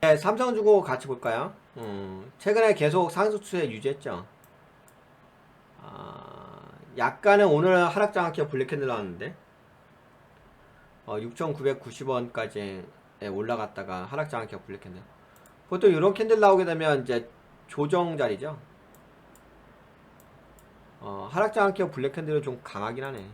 네, 삼성주고 같이 볼까요? 최근에 계속 상승 추세 유지했죠. 약간은 오늘 하락장악기가 블랙캔들 나왔는데 6,990원까지 올라갔다가 하락장악기가 블랙캔들. 보통 이런 캔들 나오게 되면 이제 조정 자리죠. 하락장악기가 블랙캔들은 좀 강하긴 하네.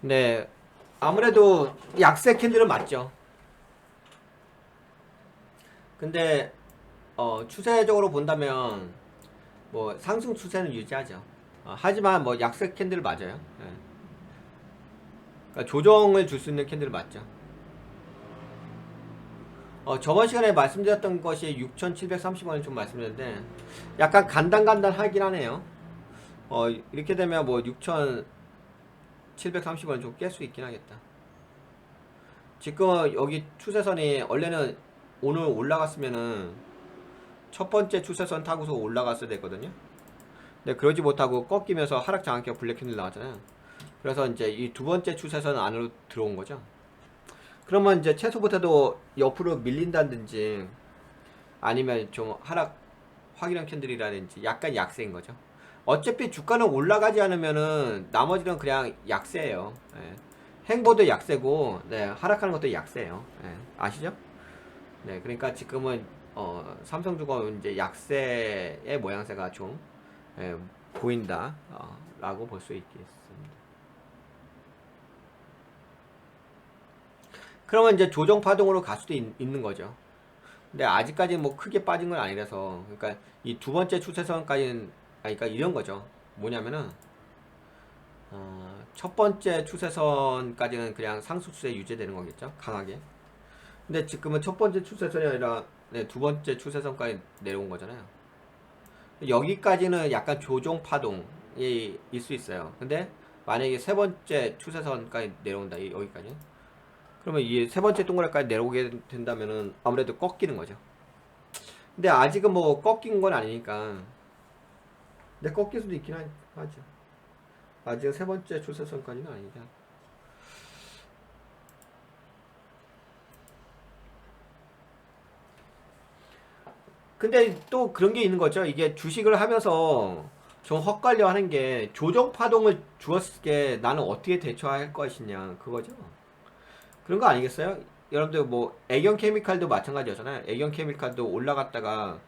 네, 아무래도 약세 캔들은 맞죠. 근데 추세적으로 본다면 뭐 상승 추세는 유지하죠. 하지만 뭐 약세 캔들 맞아요. 예. 그러니까 조정을 줄 수 있는 캔들 맞죠. 저번 시간에 말씀드렸던 것이 6,730원을 좀 말씀드렸는데 약간 간단하긴 하네요. 이렇게 되면 뭐 6,730원 좀 깰 수 있긴 하겠다. 지금 여기 추세선이 원래는 오늘 올라갔으면은 첫 번째 추세선 타고서 올라갔어야 됐거든요. 근데 그러지 못하고 꺾이면서 하락 장악기가 블랙캔들 나왔잖아요. 그래서 이제 이 두 번째 추세선 안으로 들어온 거죠. 그러면 이제 최소부터도 옆으로 밀린다든지 아니면 좀 하락 확인형 캔들이라든지 약간 약세인 거죠. 어차피 주가는 올라가지 않으면은 나머지는 그냥 약세예요. 예. 행보도 약세고, 네, 하락하는 것도 약세예요. 예. 아시죠? 네, 그러니까 지금은 삼성주가 이제 약세의 모양새가 좀 예, 보인다, 라고 볼 수 있겠습니다. 그러면 이제 조정 파동으로 갈 수도 있는 거죠. 근데 아직까지는 뭐 크게 빠진 건 아니라서, 그러니까 이 두 번째 추세선까지는, 그러니까 이런 거죠. 뭐냐면은 첫 번째 추세선까지는 그냥 상승 추세 유지되는 거겠죠, 강하게. 근데 지금은 첫 번째 추세선이 아니라 네, 두 번째 추세선까지 내려온 거잖아요. 여기까지는 약간 조정 파동이 있을 수 있어요. 근데 만약에 세 번째 추세선까지 내려온다, 여기까지. 그러면 이 세 번째 동그라까지 내려오게 된다면은 아무래도 꺾이는 거죠. 근데 아직은 뭐 꺾인 건 아니니까. 근데 꺾일 수도 있긴 하죠. 아직 세 번째 추세선까지는 아니죠. 근데 또 그런 게 있는 거죠. 이게 주식을 하면서 좀 헛갈려 하는 게 조정 파동을 주었을 때 나는 어떻게 대처할 것이냐 그거죠. 그런 거 아니겠어요? 여러분들 뭐 애경 케미칼도 마찬가지였잖아요. 애경 케미칼도 올라갔다가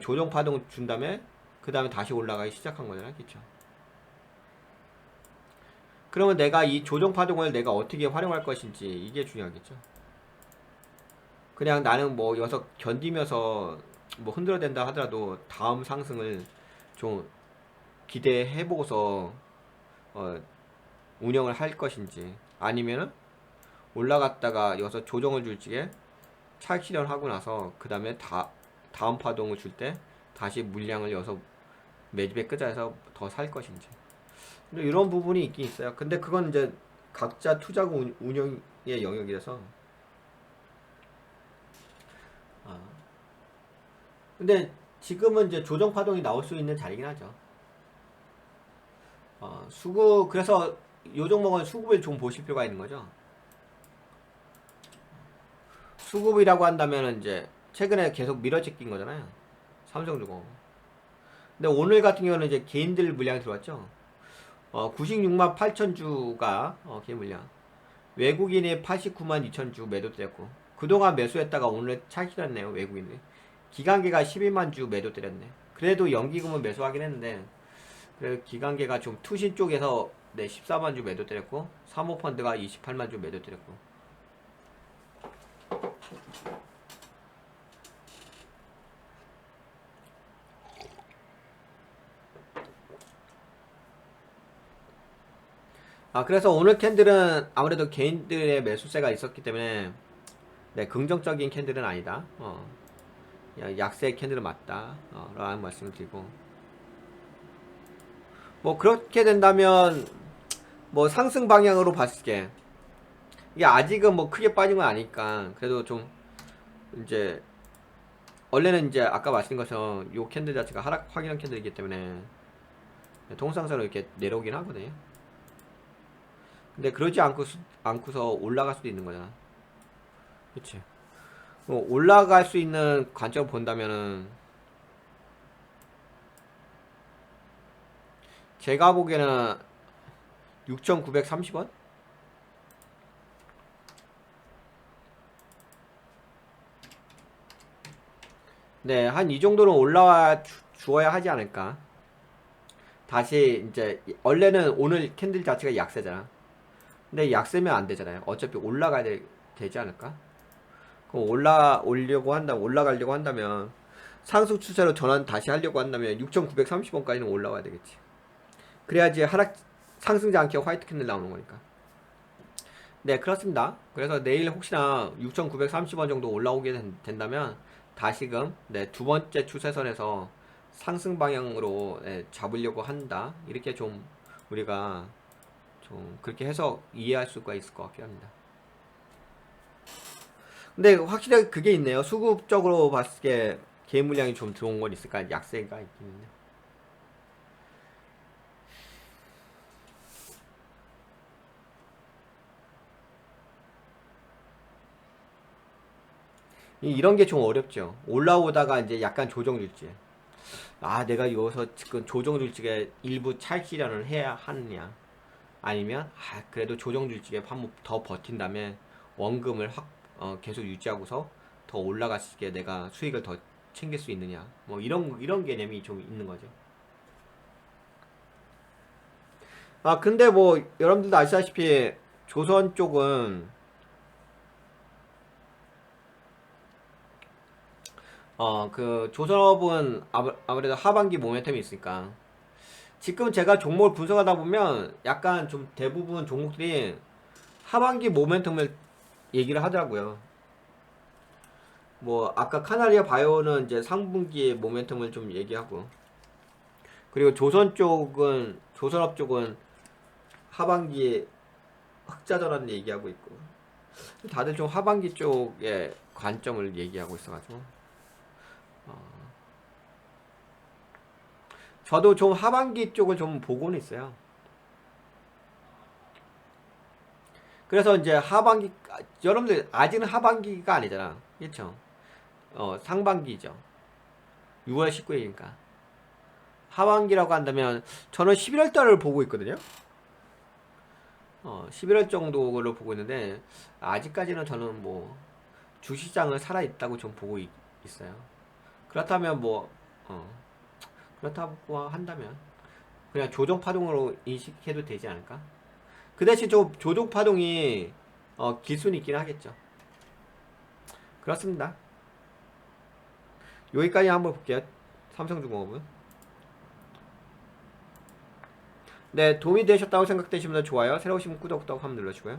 조정 파동을 준 다음에 그 다음에 다시 올라가기 시작한 거잖아요. 그렇죠? 그러면 내가 이 조정 파동을 내가 어떻게 활용할 것인지 이게 중요하겠죠. 그냥 나는 뭐 여기서 견디면서 뭐 흔들어댄다 하더라도 다음 상승을 좀 기대해보고서 어, 운영을 할 것인지 아니면은 올라갔다가 여기서 조정을 줄 적에 차익 실현하고 나서 그 다음에 다음 파동을 줄 때 다시 물량을 여기서 매집에 끄자해서 더 살 것인지 이런 부분이 있긴 있어요. 근데 그건 이제 각자 투자고 운영의 영역이라서 아, 근데 지금은 이제 조정 파동이 나올 수 있는 자리긴 하죠. 수급 그래서 요 종목은 수급을 좀 보실 필요가 있는 거죠. 수급이라고 한다면 이제 최근에 계속 밀어제낀 거잖아요. 삼성주고. 근데 오늘 같은 경우는 이제 개인들 물량이 들어왔죠. 96만 8천 주가 개인 물량. 외국인이 89만 2천 주 매도됐고 그동안 매수했다가 오늘 차익이었네요. 외국인이. 기관계가 12만 주 매도 때렸네. 그래도 연기금은 매수하긴 했는데 그래도 기관계가 좀 투신 쪽에서 네, 14만 주 매도 때렸고 사모펀드가 28만 주 매도 때렸고 그래서 오늘 캔들은 아무래도 개인들의 매수세가 있었기 때문에 네, 긍정적인 캔들은 아니다. 약세 캔들은 맞다. 라는 말씀을 드리고 뭐 그렇게 된다면 뭐 상승 방향으로 봤을 때 이게 아직은 뭐 크게 빠진 건 아니까 그래도 좀 이제 원래는 이제 아까 말씀드린 것처럼 요 캔들 자체가 하락 확인한 캔들이기 때문에 통상적으로 이렇게 내려오긴 하거든요. 근데 그러지 않고서 올라갈 수도 있는 거잖아. 그치? 올라갈 수 있는 관점을 본다면은 제가 보기에는 6,930원? 네, 한 이 정도는 올라와 주어야 하지 않을까. 다시 이제 원래는 오늘 캔들 자체가 약세잖아. 근데 약세면 안 되잖아요. 어차피 되지 않을까? 그럼 올라가려고 한다면 상승 추세로 전환 다시 하려고 한다면 6,930원까지는 올라와야 되겠지. 그래야지 상승지 않게 화이트 캔들 나오는 거니까. 네, 그렇습니다. 그래서 내일 혹시나 6,930원 정도 올라오게 된다면 다시금 네, 두 번째 추세선에서 상승 방향으로 잡으려고 한다. 이렇게 좀 우리가 좀 그렇게 해서 이해할 수가 있을 것 같긴 합니다. 근데 확실하게 그게 있네요. 수급적으로 봤을 때 개인 물량이 좀 들어온 건 있을까? 약세가 있긴 있네요. 이런 게 좀 어렵죠. 올라오다가 이제 약간 조정 줄지. 아, 내가 여기서 지금 조정 줄지에 일부 차익 실현을 해야 하느냐. 아니면, 그래도 조정 줄지에 한번 더 버틴 다음에 원금을 계속 유지하고서 더 올라갔을 때 내가 수익을 더 챙길 수 있느냐. 뭐 이런 개념이 좀 있는 거죠. 근데 뭐, 여러분들도 아시다시피 조선 쪽은 그 조선업은 아무래도 하반기 모멘텀이 있으니까 지금 제가 종목을 분석하다 보면 약간 좀 대부분 종목들이 하반기 모멘텀을 얘기를 하더라고요. 뭐 아까 카나리아 바이오는 이제 상분기 모멘텀을 좀 얘기하고 그리고 조선업 쪽은 하반기 흑자 전환 얘기하고 있고 다들 좀 하반기 쪽의 관점을 얘기하고 있어가지고 저도 좀 하반기 쪽을 좀 보고는 있어요. 그래서 이제 여러분들 아직은 하반기가 아니잖아. 그렇죠? 상반기죠. 6월 19일이니까. 하반기라고 한다면 저는 11월 달을 보고 있거든요. 11월 정도로 보고 있는데 아직까지는 저는 뭐 주시장은 살아 있다고 좀 보고 있어요. 그렇다면 어, 그렇다고 한다면 그냥 조정 파동으로 인식해도 되지 않을까? 그 대신 좀 조정 파동이 기순이 있긴 하겠죠. 그렇습니다. 여기까지 한번 볼게요. 삼성중공업은. 네, 도움이 되셨다고 생각되시면 좋아요. 새로 오시면 구독 한번 눌러주고요.